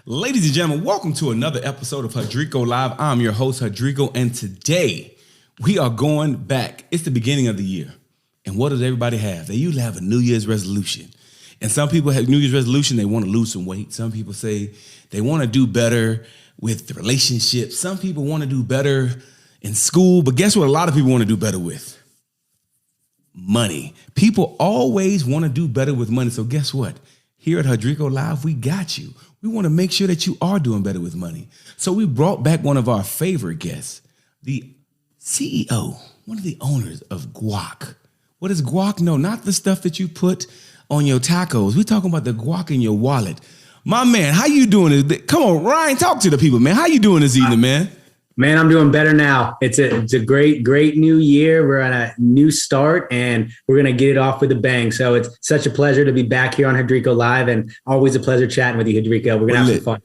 Ladies and gentlemen, welcome to another episode of Hudrico Live. I'm your host, Hudrico, and today we are going back. It's the beginning of the year. And what does everybody have? They usually have a New Year's resolution. And some people have New Year's resolution, they want to lose some weight. Some people say they want to do better with the relationship. Some people want to do better in school. But guess what a lot of people want to do better with? Money. People always want to do better with money. So guess what? Here at Hudrico Live, we got you. We want to make sure that you are doing better with money. So we brought back one of our favorite guests, the CEO, one of the owners of Guac. What is Guac? No, not the stuff that you put on your tacos. We're talking about the guac in your wallet. My man, how you doing? Come on, Ryan, talk to the people, man. How you doing this evening, man? Man, I'm doing better now. It's a great new year. We're on a new start and we're going to get it off with a bang. So it's such a pleasure to be back here on Hudrico Live and always a pleasure chatting with you, Hudrico. We're going to have some fun.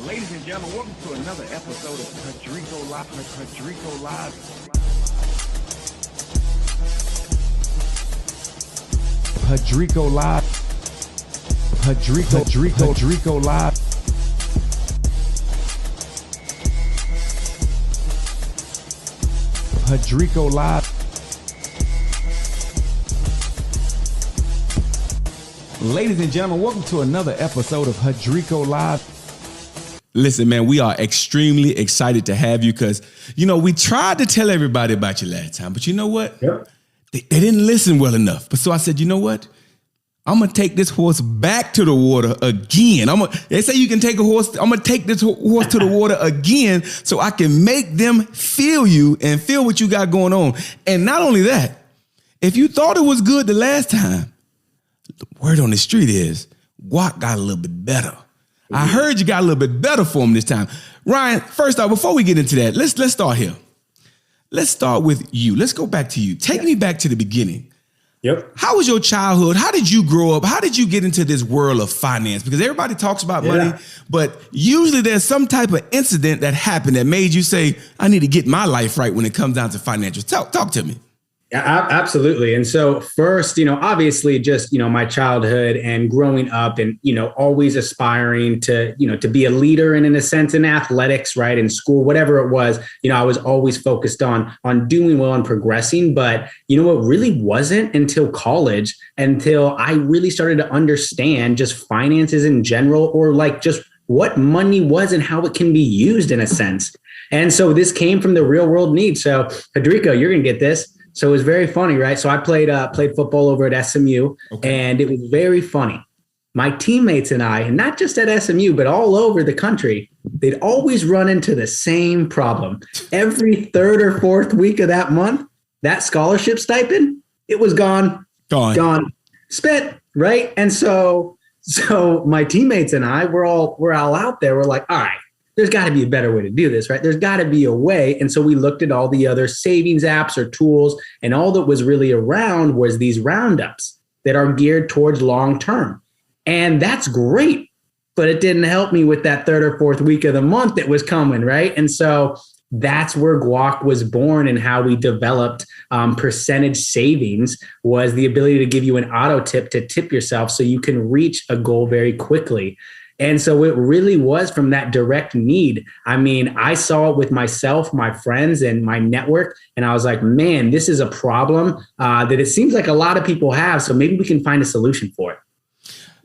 Ladies and gentlemen, welcome to another episode of Hudrico Live. Hudrico Live. Hudrico Live. Hudrico Live. Hudrico Live. Ladies and gentlemen, welcome to another episode of Hudrico Live. Listen, man, we are extremely excited to have you because, we tried to tell everybody about you last time, but you know what? Yep. They didn't listen well enough. But so I said, you know what? I'm going to take this horse back to the water again. They say you can take a horse. I'm going to take this horse to the water again so I can make them feel you and feel what you got going on. And not only that, if you thought it was good the last time, the word on the street is Guac got a little bit better. Mm-hmm. I heard you got a little bit better for him this time. Ryan, first off, before we get into that, let's start here. Let's start with you. Let's go back to you. Take me back to the beginning. Yep. How was your childhood? How did you grow up? How did you get into this world of finance? Because everybody talks about money, but usually there's some type of incident that happened that made you say, I need to get my life right when it comes down to financials. Talk to me. Yeah, absolutely. And so first, obviously just, my childhood and growing up and, always aspiring to, to be a leader and in a sense in athletics, right? In school, whatever it was, I was always focused on doing well and progressing. But, it really wasn't until college, until I really started to understand just finances in general, or like just what money was and how it can be used in a sense. And so this came from the real world need. So Hudrico, you're going to get this. So it was very funny, right? So I played football over at SMU, and it was very funny. My teammates and I, and not just at SMU, but all over the country, they'd always run into the same problem. Every third or fourth week of that month, that scholarship stipend, it was gone, spent, right? And so my teammates and I, we're all out there. We're like, all right, there's got to be a better way to do this, right? There's got to be a way. And so we looked at all the other savings apps or tools, and all that was really around was these roundups that are geared towards long term. And that's great, but it didn't help me with that third or fourth week of the month that was coming, right? And so that's where Guac was born, and how we developed percentage savings was the ability to give you an auto tip to tip yourself so you can reach a goal very quickly. And so it really was from that direct need. I mean, I saw it with myself, my friends, and my network. And I was like, man, this is a problem that it seems like a lot of people have. So maybe we can find a solution for it.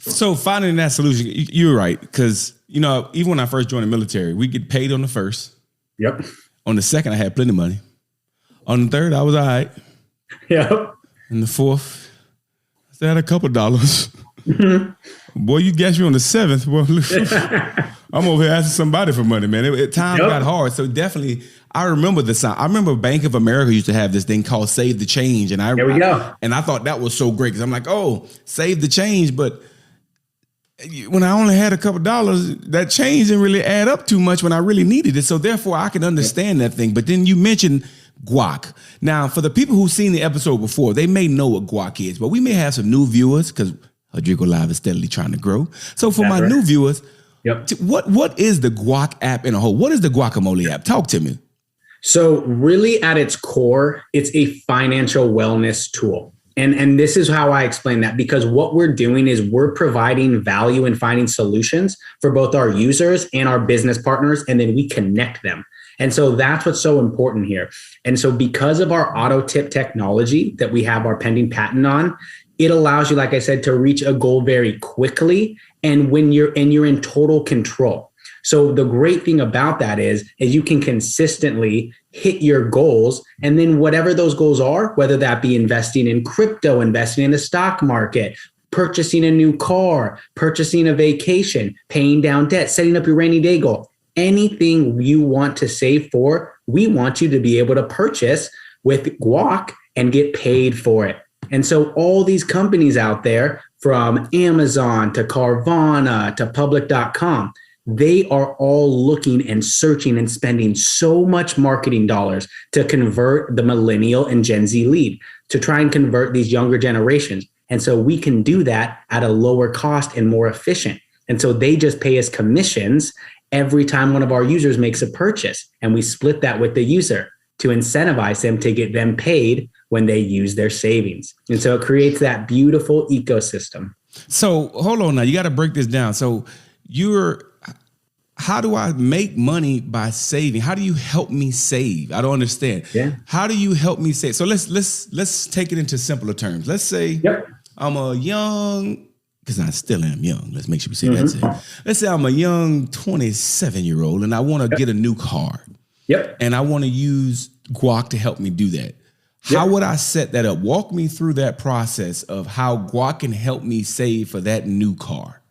So finding that solution, you're right. Because, even when I first joined the military, we get paid on the first. Yep. On the second, I had plenty of money. On the third, I was all right. Yep. And the fourth, I still had a couple dollars. Mm-hmm. Boy, you guess you on the seventh. Well, I'm over here asking somebody for money, man. Time got hard. So definitely, I remember the sign. I remember Bank of America used to have this thing called Save the Change. And there we go. And I thought that was so great because I'm like, oh, save the change. But when I only had a couple dollars, that change didn't really add up too much when I really needed it. So therefore, I can understand that thing. But then you mentioned Guac. Now, for the people who've seen the episode before, they may know what Guac is, but we may have some new viewers because Hudrico Live is steadily trying to grow. So for my new viewers, what is the Guac app in a whole? What is the Guacamole app? Talk to me. So really at its core, it's a financial wellness tool. And this is how I explain that, because what we're doing is we're providing value and finding solutions for both our users and our business partners, and then we connect them. And so that's what's so important here. And so because of our auto tip technology that we have our pending patent on, it allows you, like I said, to reach a goal very quickly, and when you're in total control. So the great thing about that is you can consistently hit your goals, and then whatever those goals are, whether that be investing in crypto, investing in the stock market, purchasing a new car, purchasing a vacation, paying down debt, setting up your rainy day goal, anything you want to save for, we want you to be able to purchase with Guac and get paid for it. And so all these companies out there, from Amazon to Carvana to Public.com, they are all looking and searching and spending so much marketing dollars to convert the millennial and Gen Z lead, to try and convert these younger generations. And so we can do that at a lower cost and more efficient. And so they just pay us commissions every time one of our users makes a purchase. And we split that with the user to incentivize them to get them paid when they use their savings. And so it creates that beautiful ecosystem. So hold on now, you got to break this down. So how do I make money by saving? How do you help me save? I don't understand. Yeah. How do you help me save? So let's take it into simpler terms. Let's say I'm a young, because I still am young. Let's make sure we say that's it. Let's say I'm a young 27-year-old and I want to get a new car. And I want to use Guac to help me do that. How would I set that up? Walk me through that process of how Guac can help me save for that new car.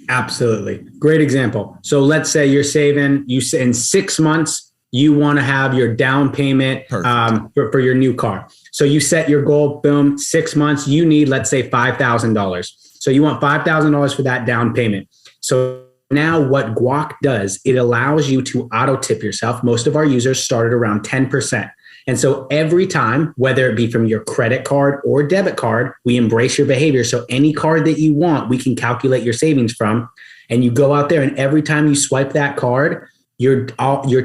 Absolutely. Great example. So let's say you're saving, in 6 months, you want to have your down payment for your new car. So you set your goal, boom, 6 months, you need, let's say $5,000. So you want $5,000 for that down payment. So now what Guac does, it allows you to auto tip yourself. Most of our users started around 10%. And so every time, whether it be from your credit card or debit card, we embrace your behavior. So any card that you want, we can calculate your savings from. And you go out there, and every time you swipe that card, you're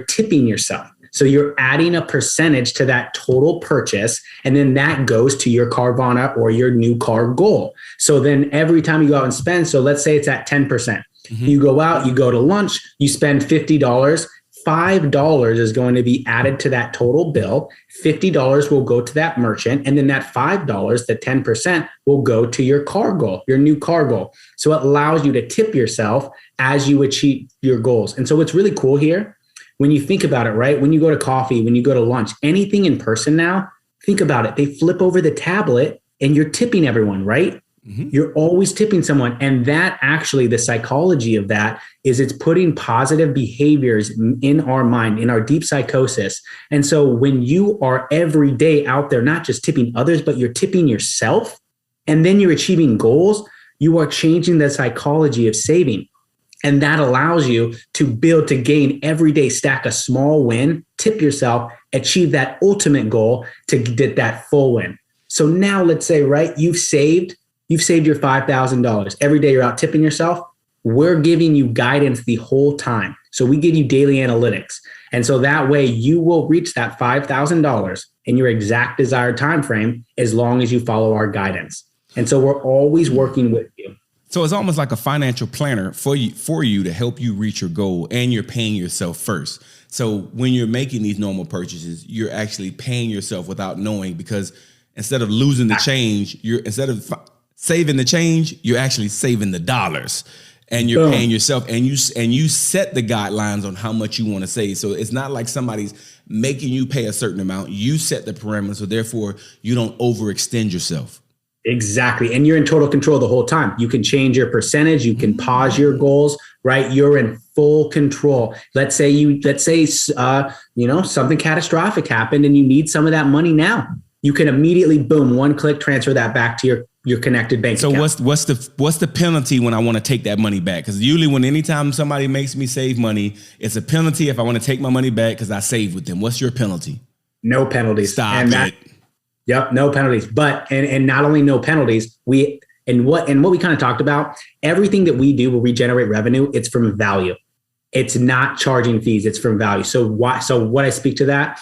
tipping yourself. So you're adding a percentage to that total purchase, and then that goes to your Carvana or your new car goal. So then every time you go out and spend, so let's say it's at 10%. You go out, you go to lunch, you spend $50. $5 is going to be added to that total bill. $50 will go to that merchant. And then that $5, the 10%, will go to your car goal, your new car goal. So it allows you to tip yourself as you achieve your goals. And so what's really cool here, when you think about it, right? When you go to coffee, when you go to lunch, anything in person now, think about it. They flip over the tablet and you're tipping everyone, right? You're always tipping someone. And that actually, the psychology of that is it's putting positive behaviors in our mind, in our deep psychosis. And so when you are every day out there, not just tipping others, but you're tipping yourself, and then you're achieving goals, you are changing the psychology of saving. And that allows you to gain every day, stack a small win, tip yourself, achieve that ultimate goal to get that full win. So now let's say, right, you've saved your $5,000. Every day you're out tipping yourself. We're giving you guidance the whole time. So we give you daily analytics. And so that way you will reach that $5,000 in your exact desired time frame as long as you follow our guidance. And so we're always working with you. So it's almost like a financial planner for you to help you reach your goal, and you're paying yourself first. So when you're making these normal purchases, you're actually paying yourself without knowing, because instead of losing the change, instead of saving the change, you're actually saving the dollars, and you're paying yourself, and you set the guidelines on how much you want to save. So it's not like somebody's making you pay a certain amount. You set the parameters, so therefore you don't overextend yourself. Exactly. And you're in total control the whole time. You can change your percentage. You can pause your goals, right? You're in full control. Let's say something catastrophic happened and you need some of that money now. You can immediately, boom, one click, transfer that back to your connected bank account. So what's the penalty when I want to take that money back? Because usually anytime somebody makes me save money, it's a penalty if I want to take my money back because I saved with them. What's your penalty? No penalties. Stop it. Yep, no penalties. But and not only no penalties, what we kind of talked about, everything that we do where we generate revenue, it's from value. It's not charging fees, it's from value. So what I speak to that,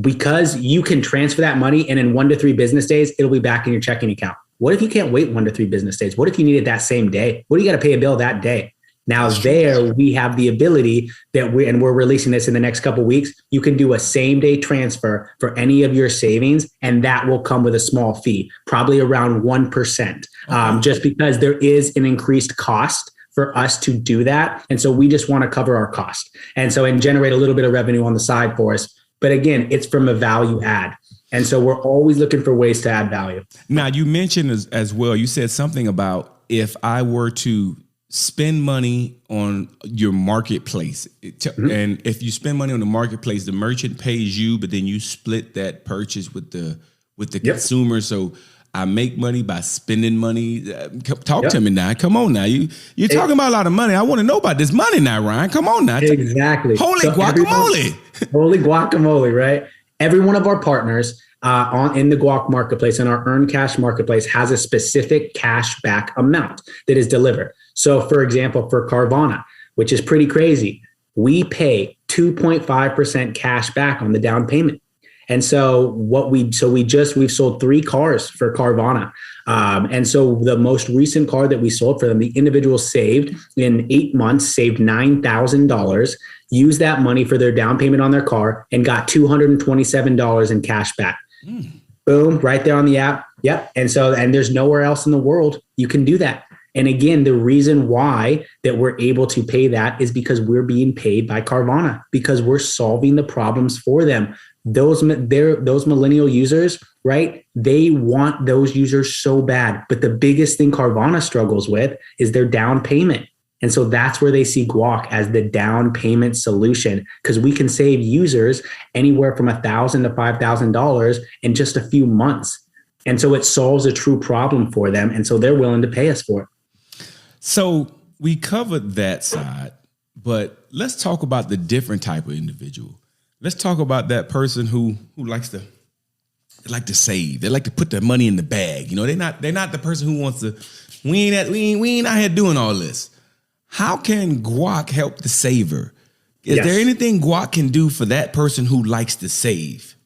because you can transfer that money and in 1 to 3 business days, it'll be back in your checking account. What if you can't wait 1 to 3 business days? What if you need it that same day? What do you got to pay a bill that day? Now there we have the ability that we're releasing this in the next couple of weeks. You can do a same day transfer for any of your savings, and that will come with a small fee, probably around 1%, just because there is an increased cost for us to do that. And so we just want to cover our cost and generate a little bit of revenue on the side for us. But again, it's from a value add. And so we're always looking for ways to add value. Now, you mentioned as well, you said something about if I were to spend money on your marketplace, and if you spend money on the marketplace, the merchant pays you, but then you split that purchase with the consumer. So I make money by spending money. Talk to me now. Come on now. You're talking about a lot of money. I want to know about this money now, Ryan. Come on now. Exactly. Holy guacamole. Holy guacamole, right? Every one of our partners in the Guac marketplace and our Earn Cash marketplace has a specific cash back amount that is delivered. So for example, for Carvana, which is pretty crazy, we pay 2.5% cash back on the down payment. And so we've sold 3 cars for Carvana. And so the most recent car that we sold for them, the individual saved in 8 months, saved $9,000, used that money for their down payment on their car and got $227 in cash back. Boom, right there on the app. Yep. And there's nowhere else in the world you can do that. And again, the reason why that we're able to pay that is because we're being paid by Carvana, because we're solving the problems for them. Those millennial users, right? They want those users so bad. But the biggest thing Carvana struggles with is their down payment. And so that's where they see Guac as the down payment solution, because we can save users anywhere from $1,000 to $5,000 in just a few months. And so it solves a true problem for them. And so they're willing to pay us for it. So we covered that side, but let's talk about the different type of individual. Let's talk about that person who likes to save. They like to put their money in the bag. You know, they're not the person who wants to. We ain't out here doing all this. How can Guac help the saver? Is there anything Guac can do for that person who likes to save?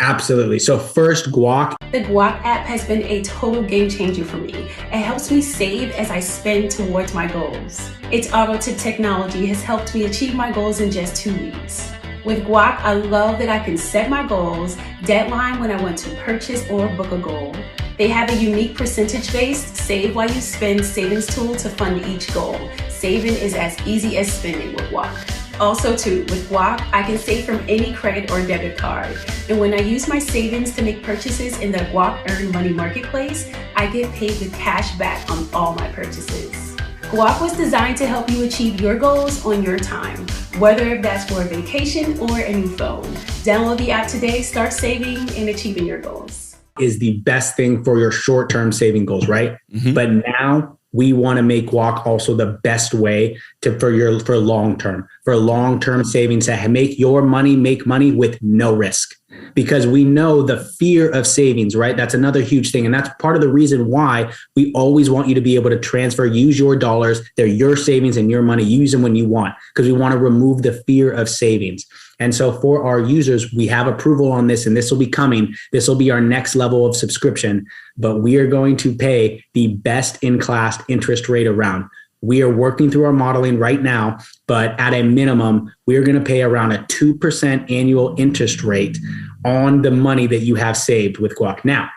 Absolutely. So first, Guac. The Guac app has been a total game changer for me. It helps me save as I spend towards my goals. Its auto-tip technology has helped me achieve my goals in just 2 weeks. With Guac, I love that I can set my goals, deadline when I want to purchase or book a goal. They have a unique percentage-based save while you spend savings tool to fund each goal. Saving is as easy as spending with Guac. Also too, with Guac, I can save from any credit or debit card. And when I use my savings to make purchases in the Guac Earn Money Marketplace, I get paid with cash back on all my purchases. Guac was designed to help you achieve your goals on your time, whether that's for a vacation or a new phone. Download the app today, start saving and achieving your goals. Is the best thing for your short-term saving goals, right? Mm-hmm. But now we want to make Guac also the best way for long-term savings, to make your money make money with no risk. Because we know the fear of savings, right? That's another huge thing. And that's part of the reason why we always want you to be able to use your dollars. They're your savings and your money. Use them when you want, because we want to remove the fear of savings. And so for our users, we have approval on this, and this will be coming. This will be our next level of subscription, but we are going to pay the best in class interest rate around. We are working through our modeling right now, but at a minimum, we are going to pay around a 2% annual interest rate on the money that you have saved with Guac. Now,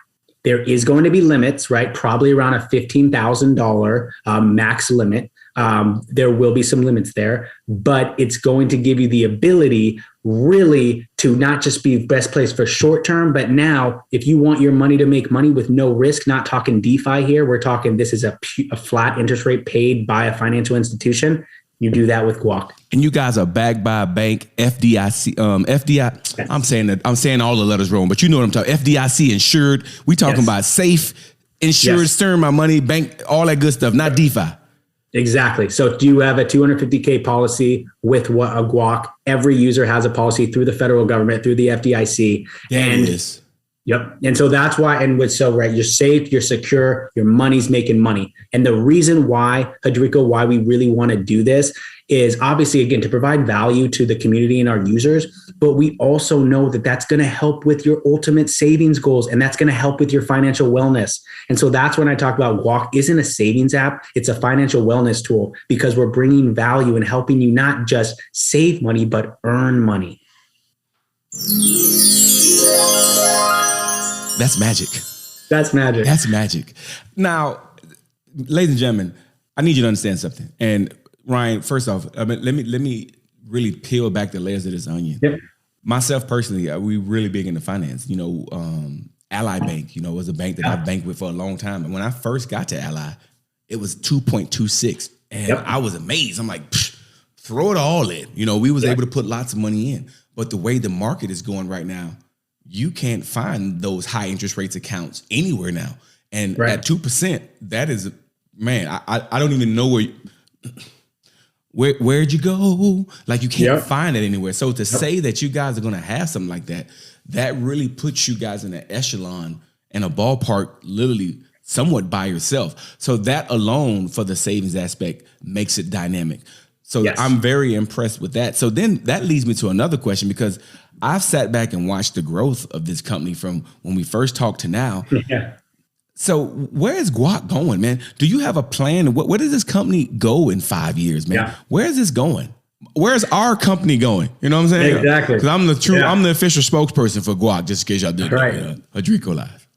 there is going to be limits, right? Probably around a $15,000 max limit. There will be some limits there, but it's going to give you the ability really to not just be the best place for short term, but now if you want your money to make money with no risk, not talking DeFi here, we're talking this is a flat interest rate paid by a financial institution. You do that with Guac. And you guys are backed by a bank, FDIC, FDI. Yes. I'm saying all the letters wrong, but you know what I'm talking. FDIC insured. We talking about safe, insured, steering my money, bank, all that good stuff, not DeFi. Exactly. So do you have a $250K policy with a Guac? Every user has a policy through the federal government, through the FDIC. Yep. And so that's why, right, you're safe, you're secure, your money's making money. And the reason why, Hudrico, why we really want to do this is obviously, again, to provide value to the community and our users, but we also know that that's going to help with your ultimate savings goals, and that's going to help with your financial wellness. And so that's when I talk about Guac isn't a savings app, it's a financial wellness tool, because we're bringing value and helping you not just save money, but earn money. That's magic. That's magic. That's magic. Now, ladies and gentlemen, I need you to understand something. And Ryan, first off, let me really peel back the layers of this onion. Yep. Myself personally, we really big into finance. Ally Bank, was a bank that I've banked with for a long time. And when I first got to Ally, it was 2.26. And I was amazed. I'm like, throw it all in. We was able to put lots of money in. But the way the market is going right now, you can't find those high interest rates accounts anywhere now. And at 2%, that is, man, I don't even know where'd you go? Like, you can't find it anywhere. So to say that you guys are going to have something like that, that really puts you guys in an echelon and a ballpark, literally somewhat by yourself. So that alone, for the savings aspect, makes it dynamic. So I'm very impressed with that. So then that leads me to another question, because I've sat back and watched the growth of this company from when we first talked to now. So where is Guac going, man? Do you have a plan? Where does this company go in 5 years, man? Where is this going? Where's our company going? You know what I'm saying? Exactly. Because I'm the official spokesperson for Guac, just in case y'all didn't know, Hudrico Live.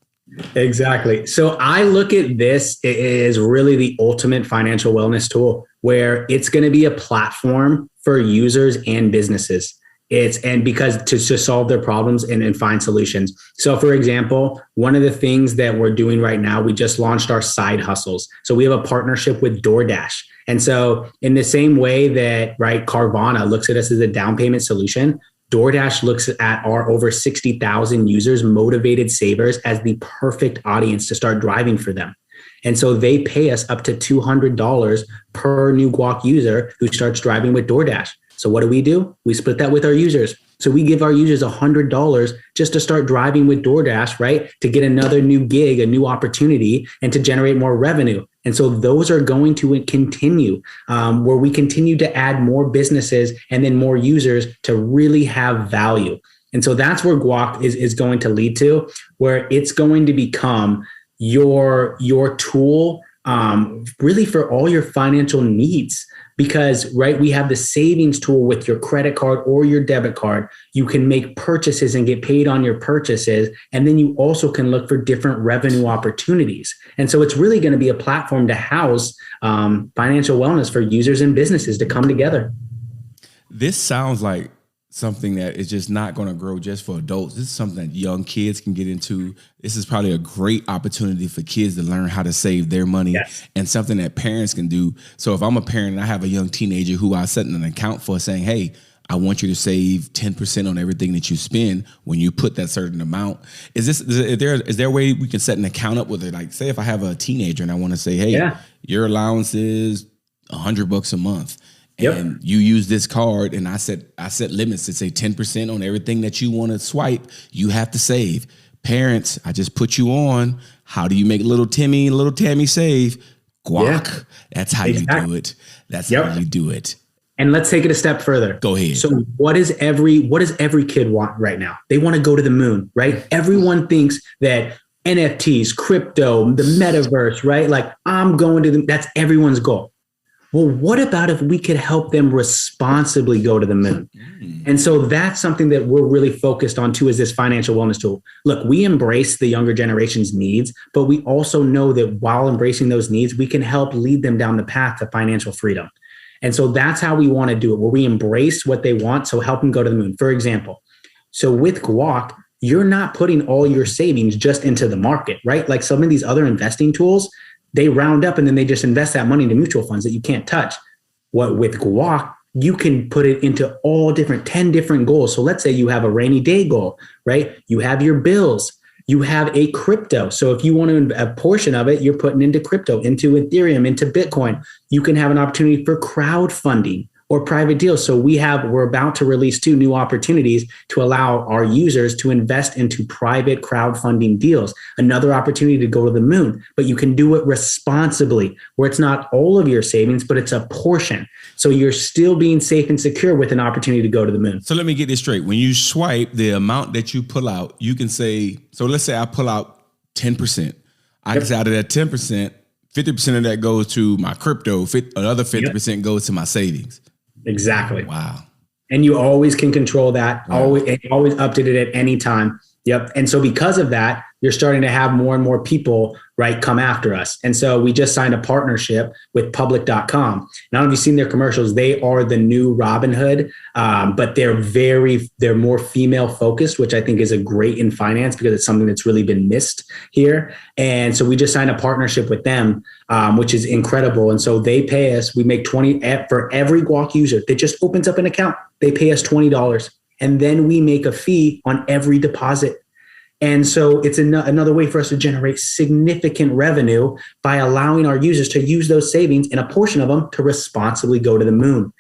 Exactly. So I look at this as really the ultimate financial wellness tool, where it's going to be a platform for users and businesses. Because to solve their problems and find solutions. So for example, one of the things that we're doing right now, we just launched our side hustles. So we have a partnership with DoorDash. And so in the same way that, Carvana looks at us as a down payment solution, DoorDash looks at our over 60,000 users, motivated savers, as the perfect audience to start driving for them. And so they pay us up to $200 per new Guac user who starts driving with DoorDash. So what do? We split that with our users. So we give our users $100 just to start driving with DoorDash, right? To get another new gig, a new opportunity, and to generate more revenue. And so those are going to continue, where we continue to add more businesses and then more users to really have value. And so that's where Guac is going to lead to, where it's going to become your tool really for all your financial needs. Because, we have the savings tool with your credit card or your debit card. You can make purchases and get paid on your purchases. And then you also can look for different revenue opportunities. And so it's really going to be a platform to house financial wellness for users and businesses to come together. This sounds like something that is just not going to grow just for adults. This is something that young kids can get into. This is probably a great opportunity for kids to learn how to save their money, and something that parents can do. So if I'm a parent and I have a young teenager who I set an account for, saying, hey, I want you to save 10% on everything that you spend when you put that certain amount. Is there a way we can set an account up with it? Like, say if I have a teenager and I want to say, hey, your allowance is $100 a month. And you use this card, and I set limits to say 10% on everything that you want to swipe. You have to save. Parents, I just put you on. How do you make little Tammy save? Guac. That's how you do it. That's how you do it. And let's take it a step further. Go ahead. So what does every kid want right now? They want to go to the moon, right? Everyone thinks that NFTs, crypto, the metaverse, right? Like, I'm going to that's everyone's goal. Well, what about if we could help them responsibly go to the moon? And so that's something that we're really focused on too, is this financial wellness tool. Look, we embrace the younger generation's needs, but we also know that while embracing those needs, we can help lead them down the path to financial freedom. And so that's how we want to do it, where we embrace what they want. So help them go to the moon. For example, so with Guac, you're not putting all your savings just into the market, right? Like some of these other investing tools, they round up and then they just invest that money into mutual funds that you can't touch. What with Guac, you can put it into all 10 different goals. So let's say you have a rainy day goal, right? You have your bills, you have a crypto. So if you want a portion of it, you're putting into crypto, into Ethereum, into Bitcoin. You can have an opportunity for crowdfunding, or private deals. So we're about to release 2 new opportunities to allow our users to invest into private crowdfunding deals, another opportunity to go to the moon, but you can do it responsibly, where it's not all of your savings, but it's a portion. So you're still being safe and secure with an opportunity to go to the moon. So let me get this straight. When you swipe, the amount that you pull out, you can say, so let's say I pull out 10%. I can say out of that 10%, 50% of that goes to my crypto, another 50% goes to my savings. Exactly. Wow. And you always can control that, Wow. always update it at any time. Yep. And so because of that, you're starting to have more and more people, right, come after us. And so we just signed a partnership with Public.com. Now, if you've seen their commercials, they are the new Robinhood, but they're more female focused, which I think is a great in finance because it's something that's really been missed here. And so we just signed a partnership with them, which is incredible. And so they pay us, we make 20 for every Guac user that just opens up an account, they pay us $20. And then we make a fee on every deposit. And so it's another way for us to generate significant revenue by allowing our users to use those savings and a portion of them to responsibly go to the moon.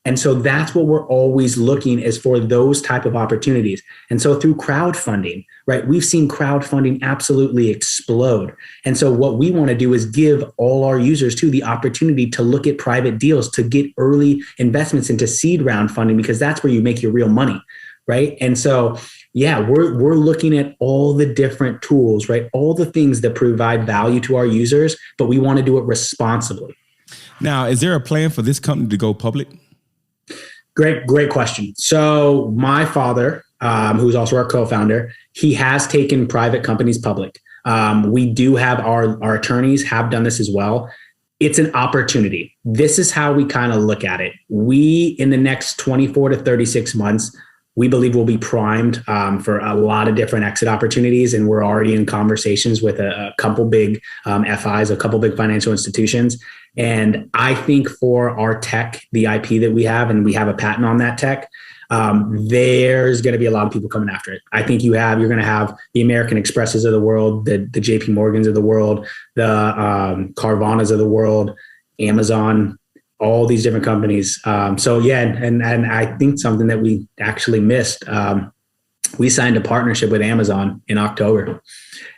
And so that's what we're always looking is for those type of opportunities. And so through crowdfunding, right, we've seen crowdfunding absolutely explode. And so what we want to do is give all our users too the opportunity to look at private deals, to get early investments into seed round funding, because that's where you make your real money, right? And so, yeah, we're looking at all the different tools, right? All the things that provide value to our users, but we want to do it responsibly. Now, is there a plan for this company to go public? Great question. So my father, who's also our co-founder, he has taken private companies public. We do have our attorneys have done this as well. It's an opportunity. This is how we kind of look at it. We, in the next 24 to 36 months, we believe we'll be primed for a lot of different exit opportunities. And we're already in conversations with a couple big FIs, a couple big financial institutions. And I think for our tech, the IP that we have, and we have a patent on that tech, there's going to be a lot of people coming after it. I think you're going to have the American Expresses of the world, the JP Morgans of the world, the Carvanas of the world, Amazon, all these different companies. So yeah, and I think something that we actually missed, we signed a partnership with Amazon in October.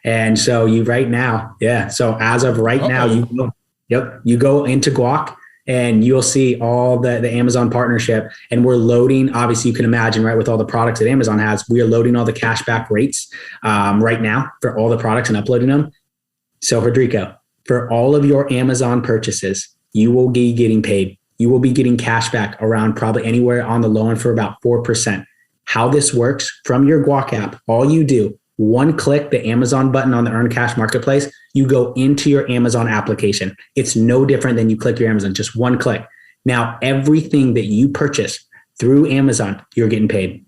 And so so as of right now, you go into Guac and you'll see all the Amazon partnership, and we're loading, obviously you can imagine, right, with all the products that Amazon has, we are loading all the cashback rates right now for all the products and uploading them. So Hudrico, for all of your Amazon purchases, you will be getting paid. You will be getting cash back around probably anywhere on the low end for about 4%. How this works from your Guac app, all you do, one click the Amazon button on the Earn Cash Marketplace, you go into your Amazon application. It's no different than you click your Amazon, just one click. Now, everything that you purchase through Amazon, you're getting paid.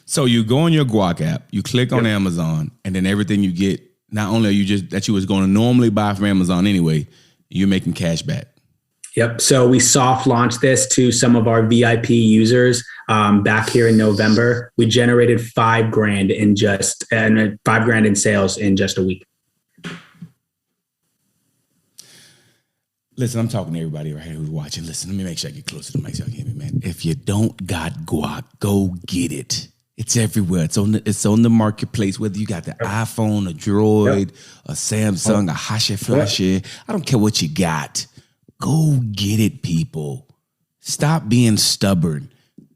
So you go on your Guac app, you click on Amazon, and then everything you get, not only are you just that you was going to normally buy from Amazon anyway, you're making cash back. Yep. So we soft launched this to some of our VIP users back here in November. We generated $5,000 in $5,000 in sales in just a week. Listen, I'm talking to everybody right here who's watching. Listen, let me make sure I get closer to the mic so I can hear me, man. If you don't got Guac, go get it. It's everywhere. It's on the marketplace, whether you got the iPhone, a Droid, a Samsung, a Hashi Flashy. I don't care what you got. Go get it, people. Stop being stubborn.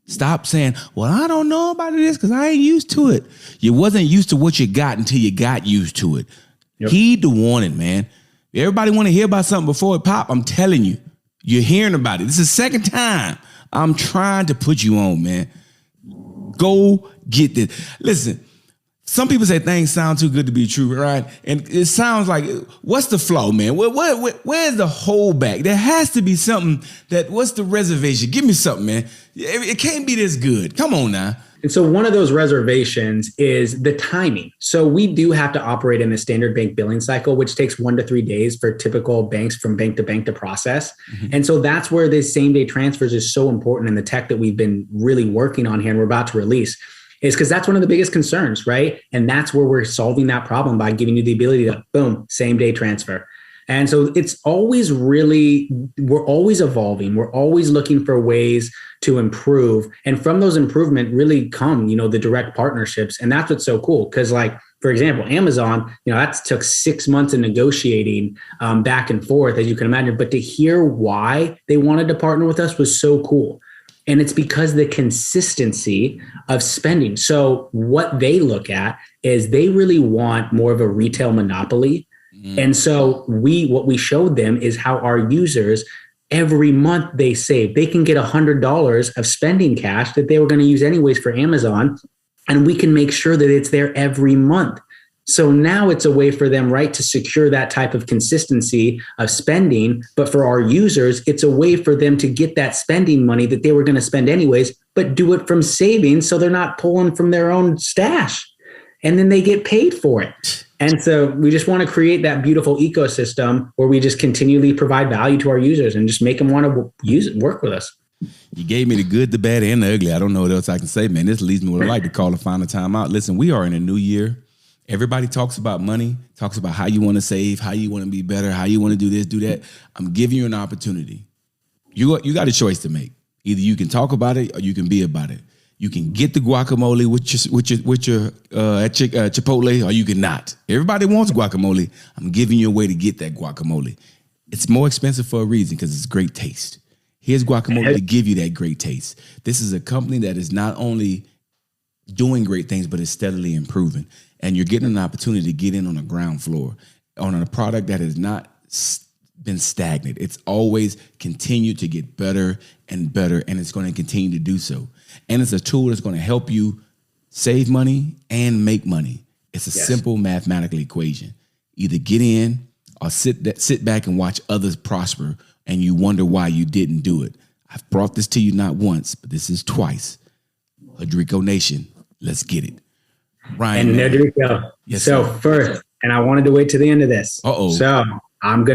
Stop saying, well, I don't know about this because I ain't used to it. You wasn't used to what you got until you got used to it. Yep. Heed the warning, man. Everybody want to hear about something before it pop. I'm telling you, you're hearing about it. This is the second time I'm trying to put you on, man. Go get this. Listen, some people say things sound too good to be true, right? And it sounds like, what's the flaw, man? Where's the holdback? There has to be something what's the reservation? Give me something, man. It can't be this good. Come on now. And so one of those reservations is the timing. So we do have to operate in the standard bank billing cycle, which takes 1 to 3 days for typical banks from bank to process. Mm-hmm. And so that's where the same day transfers is so important in the tech that we've been really working on here and we're about to release. Is because that's one of the biggest concerns, right? And that's where we're solving that problem by giving you the ability to, boom, same day transfer. And so it's always we're always evolving. We're always looking for ways to improve. And from those improvements really come, the direct partnerships. And that's what's so cool. Because for example, Amazon, that took 6 months of negotiating back and forth, as you can imagine. But to hear why they wanted to partner with us was so cool. And it's because the consistency of spending. So what they look at is they really want more of a retail monopoly. And so what we showed them is how our users, every month they save. They can get $100 of spending cash that they were going to use anyways for Amazon. And we can make sure that it's there every month. So now it's a way for them, right, to secure that type of consistency of spending. But for our users, it's a way for them to get that spending money that they were going to spend anyways, but do it from savings. So they're not pulling from their own stash, and then they get paid for it. And so we just want to create that beautiful ecosystem where we just continually provide value to our users and just make them want to work with us. You gave me the good, the bad, and the ugly. I don't know what else I can say, man. This leads me what I like to call a final timeout. Listen, we are in a new year. Everybody talks about money, talks about how you want to save, how you want to be better, how you want to do this, do that. I'm giving you an opportunity. You got a choice to make. Either you can talk about it or you can be about it. You can get the guacamole with your at Chipotle, or you can not. Everybody wants guacamole. I'm giving you a way to get that guacamole. It's more expensive for a reason, because it's great taste. Here's guacamole to give you that great taste. This is a company that is not only doing great things, but is steadily improving. And you're getting an opportunity to get in on the ground floor on a product that has not been stagnant. It's always continued to get better and better, and it's going to continue to do so. And it's a tool that's going to help you save money and make money. It's a simple mathematical equation. Either get in or sit back and watch others prosper, and you wonder why you didn't do it. I've brought this to you not once, but this is twice. Hudrico Nation, let's get it. Ryan. And Hudrico. Yes, so sir. First, and I wanted to wait to the end of this. Uh-oh. So I'm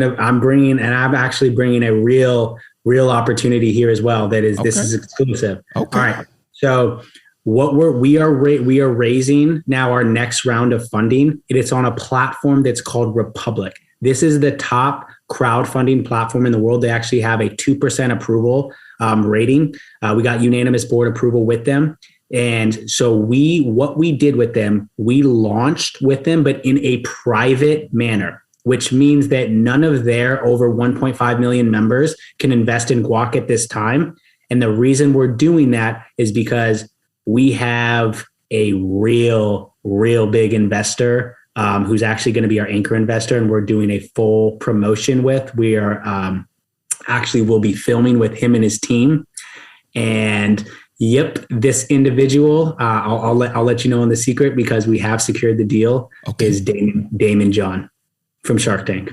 actually bringing a real opportunity here as well. This is exclusive. Okay. All right. So what we are raising now our next round of funding. It's on a platform that's called Republic. This is the top crowdfunding platform in the world. They actually have a 2% approval rating. We got unanimous board approval with them. And so what we did with them, we launched with them, but in a private manner, which means that none of their over 1.5 million members can invest in Guac at this time. And the reason we're doing that is because we have a real big investor who's actually going to be our anchor investor, and we're doing a full promotion with. We are we'll be filming with him and his team. And yep, this individual, I'll let you know in the secret, because we have secured the deal. Okay. Is Damon John from Shark Tank.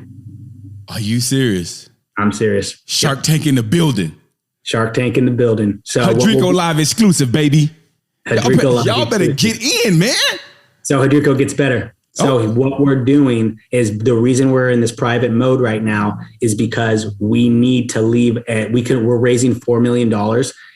Are you serious? I'm serious. Shark Tank in the building. Shark Tank in the building. So Hudrico Live exclusive, baby. Y'all better get in, man. So Hudrico gets better. So what we're doing is, the reason we're in this private mode right now is because we need to leave. We're raising $4 million.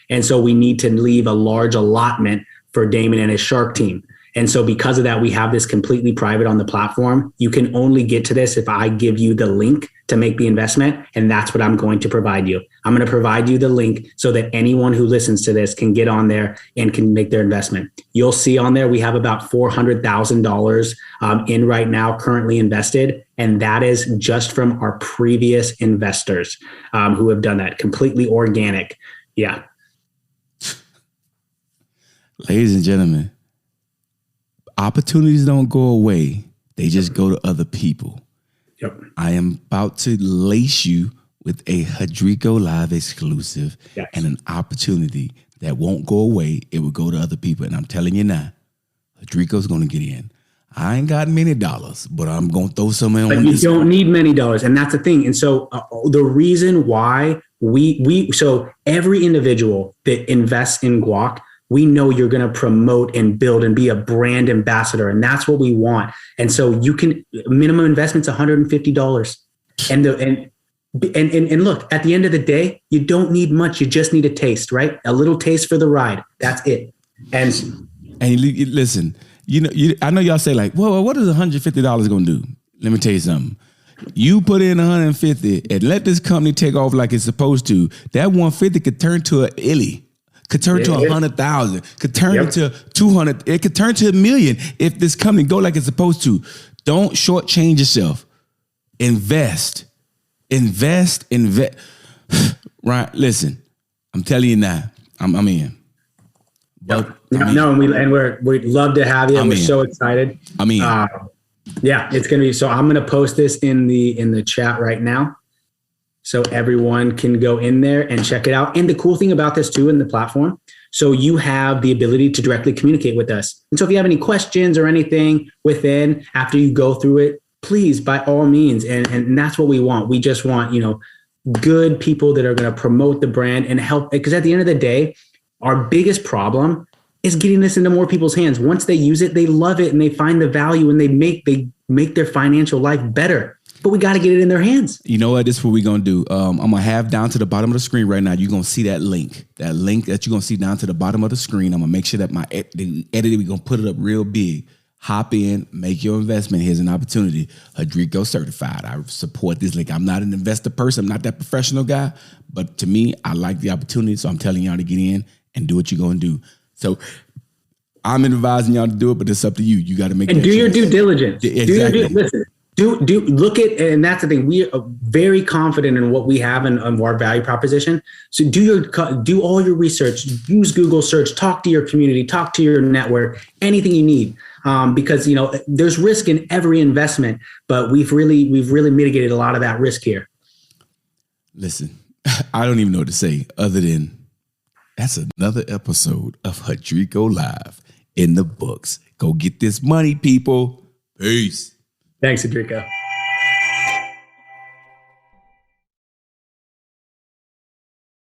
And so we need to leave a large allotment for Damon and his Shark team. And so because of that, we have this completely private on the platform. You can only get to this if I give you the link to make the investment. And that's what I'm going to provide you. I'm going to provide you the link so that anyone who listens to this can get on there and can make their investment. You'll see on there, we have about $400,000 in right now, currently invested. And that is just from our previous investors who have done that, completely organic. Yeah. Ladies and gentlemen, opportunities don't go away. They just go to other people. Yep. I am about to lace you with a Hudrico Live exclusive and an opportunity that won't go away. It will go to other people. And I'm telling you now, Hudrico's going to get in. I ain't got many dollars, but I'm going to throw some in. But you don't need many dollars. And that's the thing. And so the reason why so every individual that invests in Guac, we know you're going to promote and build and be a brand ambassador. And that's what we want. And so minimum investment's $150. And look, at the end of the day, you don't need much. You just need a taste, right? A little taste for the ride. That's it. And listen, I know y'all say like, well, what is $150 going to do? Let me tell you something. You put in 150 and let this company take off like it's supposed to. That 150 could turn to an illy, could turn to 100,000, could turn into 200. It could turn to $1 million if this company go like it's supposed to. Don't shortchange yourself. Invest. Right? Listen, I'm telling you now. I'm in. But, we'd love to have you. We're so excited. Yeah, it's gonna be. So I'm gonna post this in the chat right now, so everyone can go in there and check it out. And the cool thing about this too in the platform, so you have the ability to directly communicate with us. And so if you have any questions or anything within after you go through it, please by all means. And that's what we want. We just want good people that are going to promote the brand and help. Because at the end of the day, our biggest problem is getting this into more people's hands. Once they use it, they love it and they find the value and they make their financial life better. But we got to get it in their hands. You know what? This is what we're going to do. I'm going to have down to the bottom of the screen right now. You're going to see that link that you're going to see down to the bottom of the screen. I'm going to make sure that the editor, we're going to put it up real big. Hop in, make your investment. Here's an opportunity. Hudrico certified. I support this link. I'm not an investor person. I'm not that professional guy. But to me, I like the opportunity. So I'm telling y'all to get in and do what you're going to do. So I'm advising y'all to do it, but it's up to you. You got to make and do your due diligence. Exactly. Listen, do look at, and that's the thing. We are very confident in what we have in our value proposition. So do all your research. Use Google search. Talk to your community. Talk to your network. Anything you need, because there's risk in every investment, but we've really mitigated a lot of that risk here. Listen, I don't even know what to say other than that's another episode of Hudrico Live in the books. Go get this money, people. Peace. Thanks, Hudrico.